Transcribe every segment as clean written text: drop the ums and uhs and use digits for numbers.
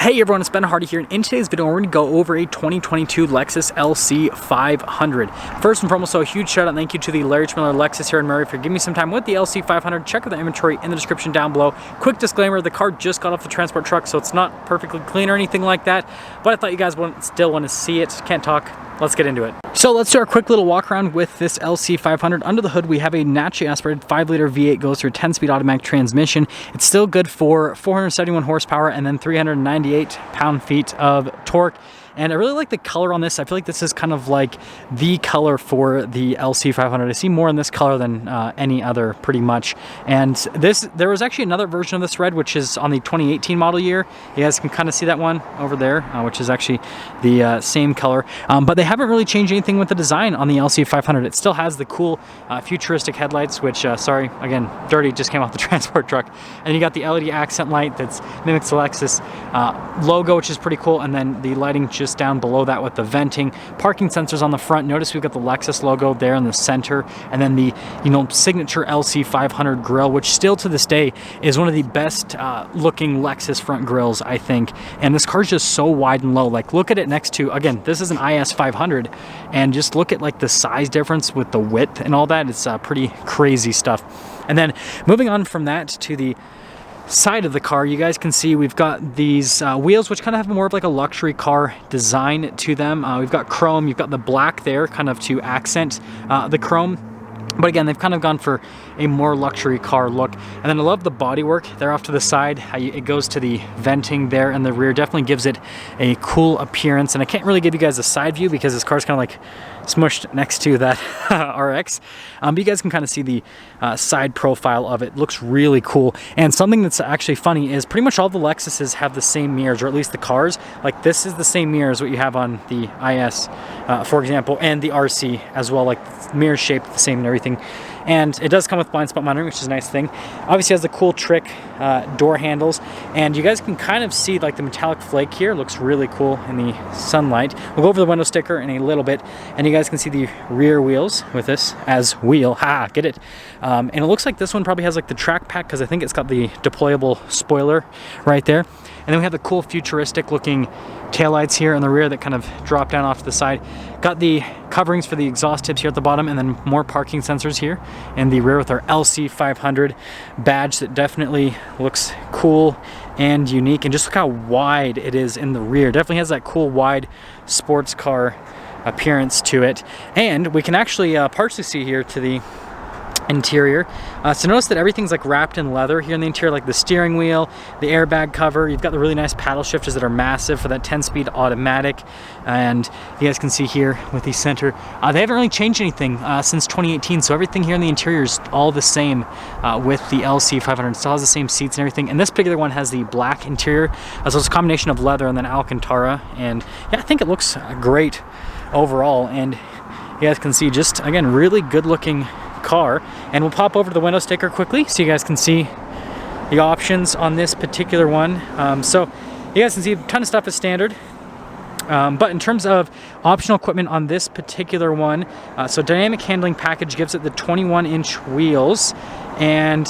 Hey everyone, it's Ben Hardy here, and in today's video we're going to go over a 2022 Lexus LC 500. First and foremost, so a huge shout out and thank you to the Larry Miller Lexus here in Murray for giving me some time with the LC 500. Check out the inventory in the description down below. Quick disclaimer, the car just got off the transport truck, so it's not perfectly clean or anything like that, but I thought you guys still want to see it. Can't talk. Let's get into it. So let's do our quick little walk around with this LC 500. Under the hood, we have a naturally aspirated 5-liter V8, goes through a 10-speed automatic transmission. It's still good for 471 horsepower and then 398 pound-feet of torque. And I really like the color on this. I feel like this is kind of like the color for the LC 500. I see more in this color than any other, pretty much. And there was actually another version of this red, which is on the 2018 model year. You guys can kind of see that one over there, which is actually the same color. But they haven't really changed anything with the design on the LC 500. It still has the cool futuristic headlights, which, sorry, again, dirty, just came off the transport truck. And you got the LED accent light that mimics the Lexus logo, which is pretty cool. And then the lighting just down below that with the venting, parking sensors on the front. Notice we've got the Lexus logo there in the center, and then the signature LC 500 grille, which still to this day is one of the best looking Lexus front grilles, I think. And this car's just so wide and low. Like, look at it next to, again, this is an IS 500, and just look at like the size difference with the width and all that. It's pretty crazy stuff. And then moving on from that to the side of the car, you guys can see we've got these wheels which kind of have more of like a luxury car design to them. We've got chrome, you've got the black there kind of to accent the chrome. But again, they've kind of gone for a more luxury car look. And then I love the bodywork there off to the side. It goes to the venting there in the rear. Definitely gives it a cool appearance. And I can't really give you guys a side view because this car's kind of like smushed next to that RX. But you guys can kind of see the side profile of it. Looks really cool. And something that's actually funny is pretty much all the Lexuses have the same mirrors, or at least the cars. Like, this is the same mirror as what you have on the IS, for example, and the RC as well. Like, mirror shaped the same and everything. And it does come with blind spot monitoring, which is a nice thing. Obviously has the cool trick door handles, and you guys can kind of see like the metallic flake here. Looks really cool in the sunlight. We'll go over the window sticker in a little bit, and you guys can see the rear wheels with this as wheel. Ha, get it? And it looks like this one probably has like the track pack, because I think it's got the deployable spoiler right there. And then we have the cool futuristic looking taillights here in the rear that kind of drop down off to the side. Got the coverings for the exhaust tips here at the bottom, and then more parking sensors here in the rear with our LC 500 badge that definitely looks cool and unique. And just look how wide it is in the rear. Definitely has that cool wide sports car appearance to it. And we can actually partially see here to the interior. So notice that everything's like wrapped in leather here in the interior, like the steering wheel, the airbag cover. You've got the really nice paddle shifters that are massive for that 10-speed automatic. And you guys can see here with the center, they haven't really changed anything since 2018. So everything here in the interior is all the same with the LC 500. It still has the same seats and everything. And this particular one has the black interior. So it's a combination of leather and then Alcantara. And yeah, I think it looks great overall. And you guys can see just, again, really good looking car. And we'll pop over to the window sticker quickly so you guys can see the options on this particular one. So you guys can see a ton of stuff is standard. But in terms of optional equipment on this particular one, so dynamic handling package gives it the 21-inch wheels and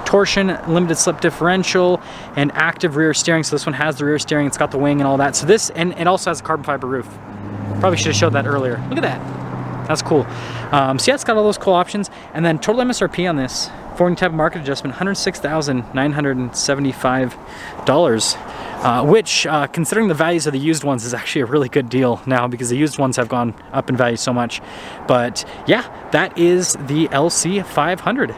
torsion, limited slip differential, and active rear steering. So this one has the rear steering, it's got the wing and all that. So this, and it also has a carbon fiber roof. Probably should have showed that earlier. Look at that. That's cool. So yeah, it's got all those cool options. And then total MSRP on this, foreign type of market adjustment, $106,975, which, considering the values of the used ones, is actually a really good deal now, because the used ones have gone up in value so much. But yeah, that is the LC 500.